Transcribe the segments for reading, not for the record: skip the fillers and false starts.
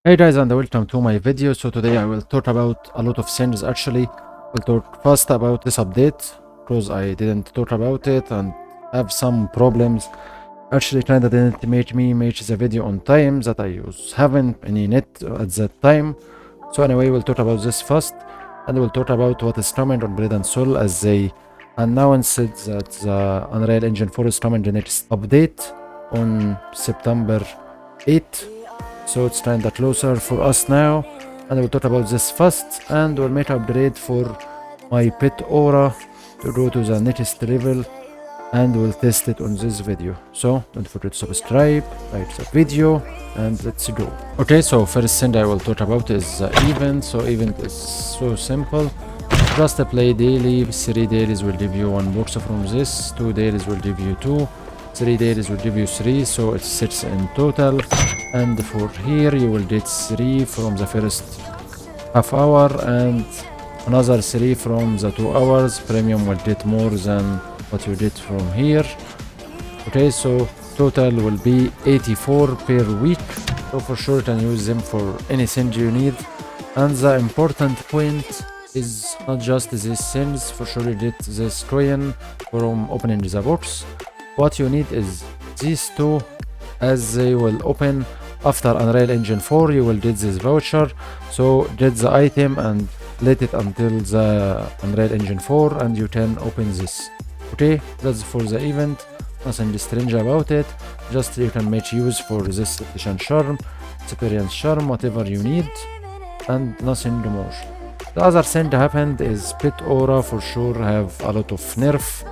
Hey guys, and welcome to my video. So today I will talk about a lot of things. Actually, I'll talk first about this update because I didn't talk about it and have some problems. Actually, kinda didn't make me make the video on time, that I was having any net at that time. So anyway, we'll talk about this first, and we'll talk about what is coming on Blade and Soul, as they announced that the Unreal Engine 4 is coming the next update on September 8th. So it's kinda closer for us now, and we'll talk about this first, and we'll make an upgrade for my Pet Aura to go to the next level, and we'll test it on this video. So don't forget to subscribe, like the video, and let's go. Okay, so first thing I will talk about is the event. So event is so simple. Just play daily. 3 days will give you 1 box from this, 2 days will give you 2, 3 days will give you 3, so it's 6 in total. And for here you will get 3 from the first half hour and another 3 from the 2 hours. Premium will get more than what you get from here. Okay, so total will be 84 per week, so for sure you can use them for anything you need. And the important point is not just these things. For sure you get this coin from opening the box. What you need is these 2, as they will open after Unreal Engine 4. You will get this voucher, so get the item and let it until the Unreal Engine 4 and you can open this. Okay, that's for the event. Nothing strange about it, just you can make use for this edition charm, experience charm, whatever you need, and nothing more. The other thing that happened is Pet Aura for sure have a lot of nerf.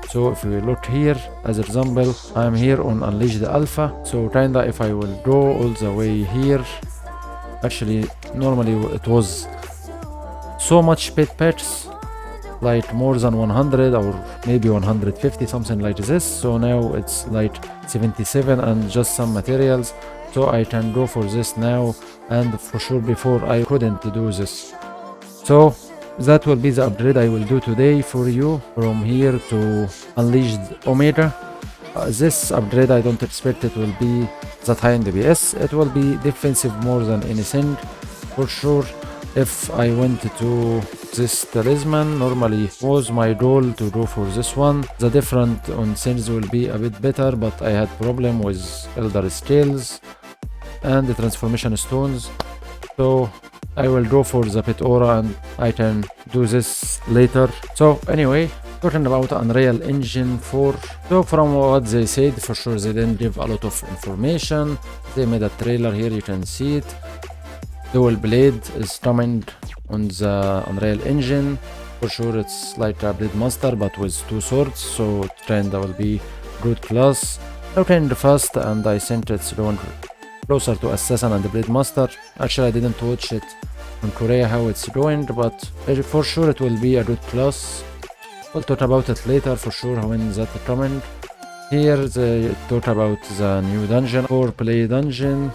So if we look here, as example, I'm here on Unleashed Alpha. So kinda if I will go all the way here, actually normally it was so much pet pets, like more than 100 or maybe 150, something like this. So now it's like 77 and just some materials. So I can go for this now, and for sure before I couldn't do this. So that will be the upgrade I will do today for you, from here to Unleashed Omega. This upgrade I don't expect it will be that high in DPS. It will be defensive more than anything. For sure, if I went to this talisman, normally was my goal to go for this one. The different on things will be a bit better, but I had problem with Elder Scales and the transformation stones. So I will go for the Pet Aura and I can do this later. So anyway, talking about Unreal Engine 4. So from what they said, for sure they didn't give a lot of information. They made a trailer here, you can see it. Dual Blade is coming on the Unreal Engine. For sure it's like a Blade Master but with 2 swords, so it kinda will be good class. Now kinda fast, and I think it's going closer to Assassin and the Blade Master. Actually I didn't watch it on Korea how it's going, but for sure it will be a good class. We'll talk about it later for sure when that coming. Here they talk about the new dungeon or play dungeon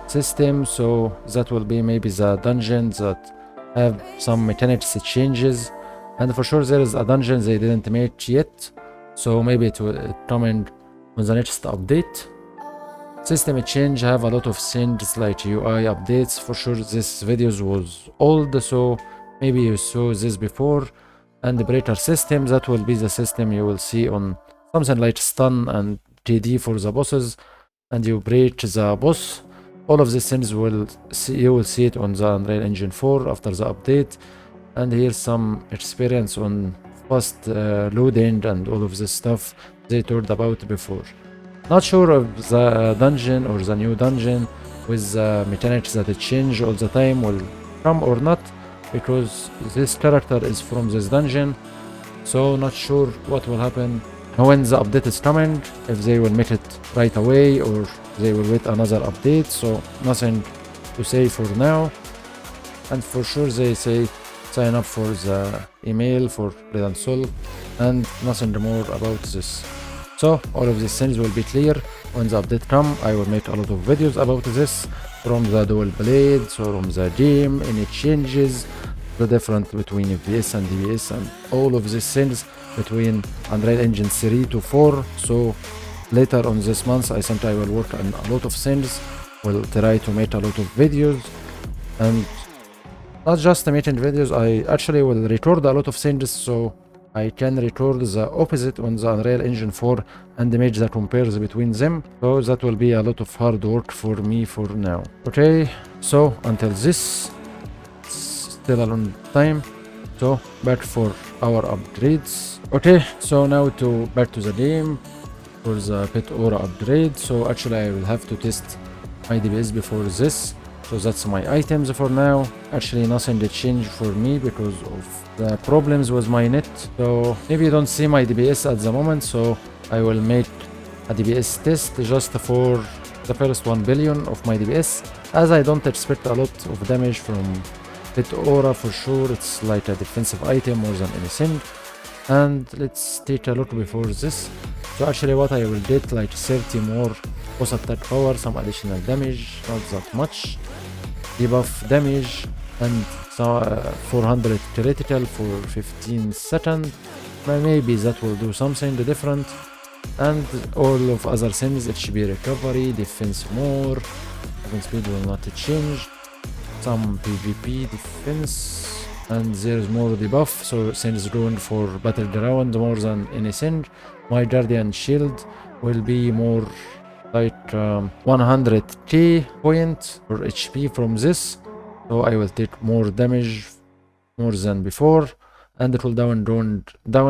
system, so that will be maybe the dungeons that have some mechanics changes, and for sure there is a dungeon they didn't make yet, so maybe it will coming on the next update. System change have a lot of things like UI updates. For sure this videos was old, so maybe you saw this before. And the breaker system, that will be the system you will see on something like stun and TD for the bosses, and you break the boss. All of these things you will see it on the Unreal Engine 4 after the update. And here's some experience on fast loading and all of this stuff they talked about before. Not sure if the dungeon or the new dungeon with the mechanics that it change all the time will come or not, because this character is from this dungeon, so not sure what will happen when the update is coming, if they will make it right away or they will wait another update. So nothing to say for now, and for sure they say sign up for the email for Blade and Soul, and nothing more about this. So all of these things will be clear when the update come. I will make a lot of videos about this, from the dual blades, from the game, any changes, the difference between FPS and DPS, and all of these things between Unreal Engine 3 to 4. So later on this month I think I will work on a lot of things will try to make a lot of videos, and not just making videos, I actually will record a lot of things so I can record the opposite on the Unreal Engine 4 and make the compares between them. So that will be a lot of hard work for me for now. Okay, so until this, it's still a long time. So back for our upgrades. Okay, so now back to the game for the Pet Aura upgrade. So actually I will have to test my DPS before this. So that's my items for now. Actually nothing to change for me because of the problems with my net. So maybe you don't see my DPS at the moment, so I will make a DPS test just for the first 1 billion of my DPS, as I don't expect a lot of damage from Pet Aura for sure. It's like a defensive item more than anything. And let's take a look before this. So actually what I will get like 30 more boss attack power, some additional damage, not that much, debuff damage, and 400 critical for 15 seconds. Maybe that will do something different. And all of other things, HP recovery, defense more, defense speed will not change, some PvP defense, and there's more debuff, so things ruined for battleground more than anything. My guardian shield will be more like 100k point or HP from this, so I will take more damage more than before, and it will down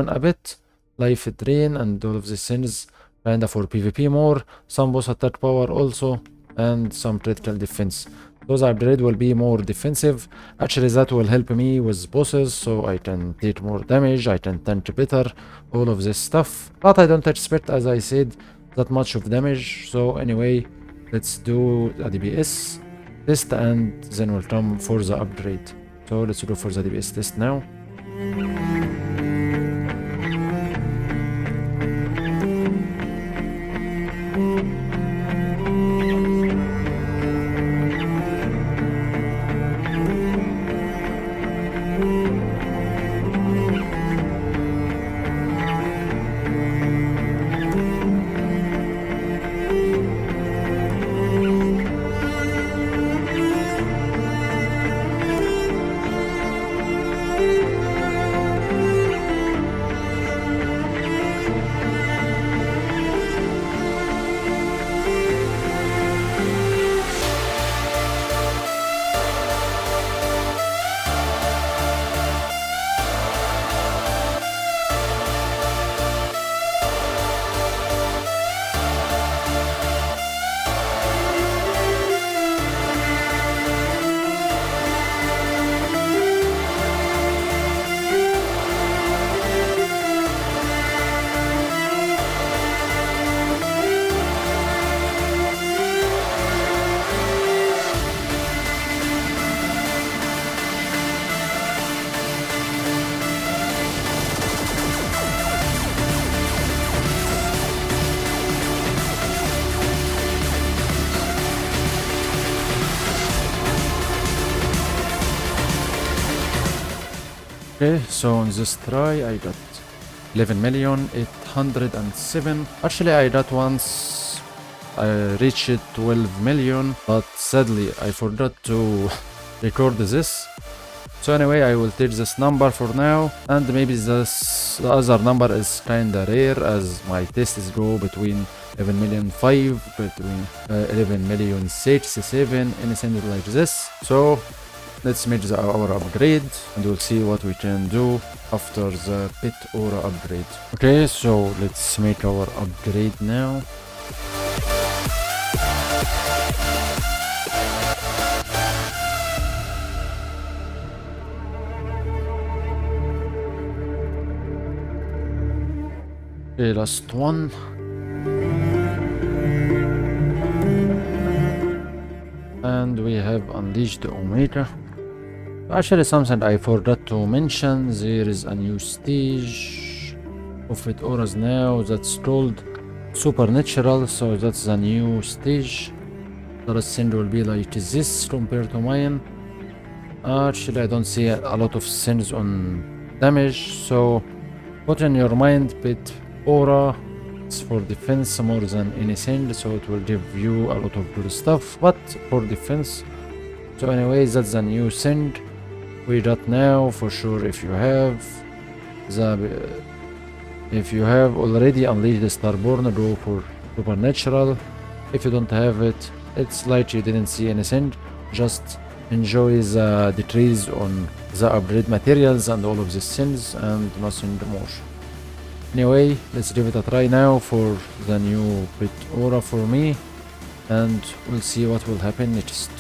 a bit. Life drain and all of these things kinda for PvP more, some boss attack power also, and some critical defense. Those upgrade will be more defensive. Actually that will help me with bosses, so I can take more damage, I can tank better, all of this stuff. But I don't expect, as I said, that much of damage. So anyway, let's do a DPS test and then we'll come for the upgrade. So let's go for the DPS test now. Okay, so on this try I got 11,807,000. Actually I got once I reached 12 million, but sadly I forgot to record this. So anyway, I will take this number for now, and maybe the other number is kinda rare as my tests go between 11,000,005, between 11,006,7, anything like this. So let's make our upgrade and we'll see what we can do after the Pet Aura upgrade. Okay, so let's make our upgrade now. Okay, last one. And we have unleashed Omega. Actually, something I forgot to mention, there is a new stage of Pet Auras now that's called Supernatural, so that's a new stage. The rest thing will be like this compared to mine. Actually, I don't see a lot of things on damage, so put in your mind Pet Aura it's for defense more than anything, so it will give you a lot of good stuff, but for defense. So anyway, that's the new thing we got now. For sure, if you have already unleashed the Starborn, go for Supernatural. If you don't have it, it's like you didn't see anything. Just enjoy the decrease on the upgrade materials and all of these things and nothing more. Anyway, let's give it a try now for the new Pet Aura for me, and we'll see what will happen next.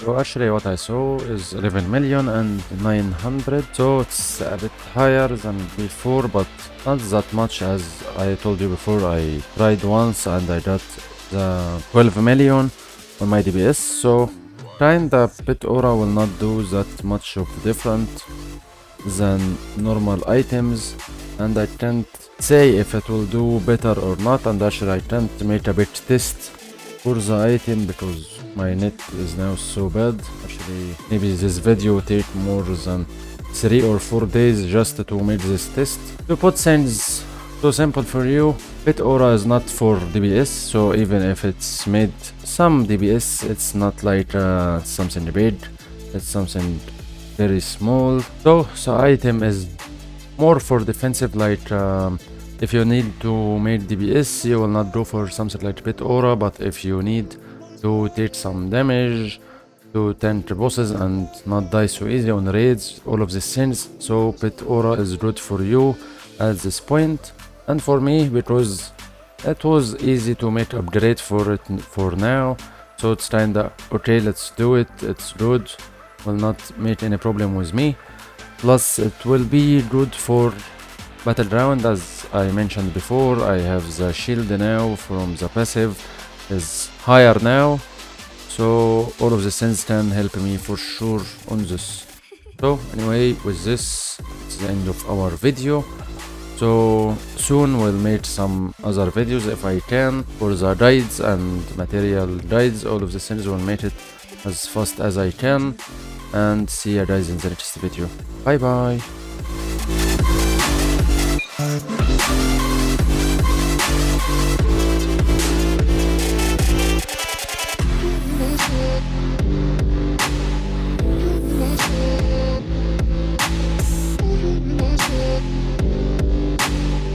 So actually what I saw is 11,900,000, so it's a bit higher than before, but not that much. As I told you before, I tried once and I got the 12 million on my DBS, so trying the Pet Aura will not do that much of different than normal items, and I can't say if it will do better or not, and actually I can't make a bit test for the item because my net is now so bad. Actually, maybe this video will take more than 3 or 4 days just to make this test. To put things so simple for you, Pet Aura is not for DBS, so even if it's made some DBS, it's not like something big, it's something very small. So the item is more for defensive, like if you need to make DBS, you will not go for something like Pet Aura, but if you need to take some damage, to tank bosses and not die so easy on raids, all of these things, so Pet Aura is good for you at this point. And for me, because it was easy to make upgrade for it for now, so it's kinda okay, let's do it, it's good, will not make any problem with me. Plus it will be good for battleground. As I mentioned before, I have the shield now from the passive is higher now, so all of the things can help me for sure on this. So anyway, with this, it's the end of our video. So soon we'll make some other videos if I can for the guides and material guides. All of the things will make it as fast as I can, and see you guys in the next video. Bye bye.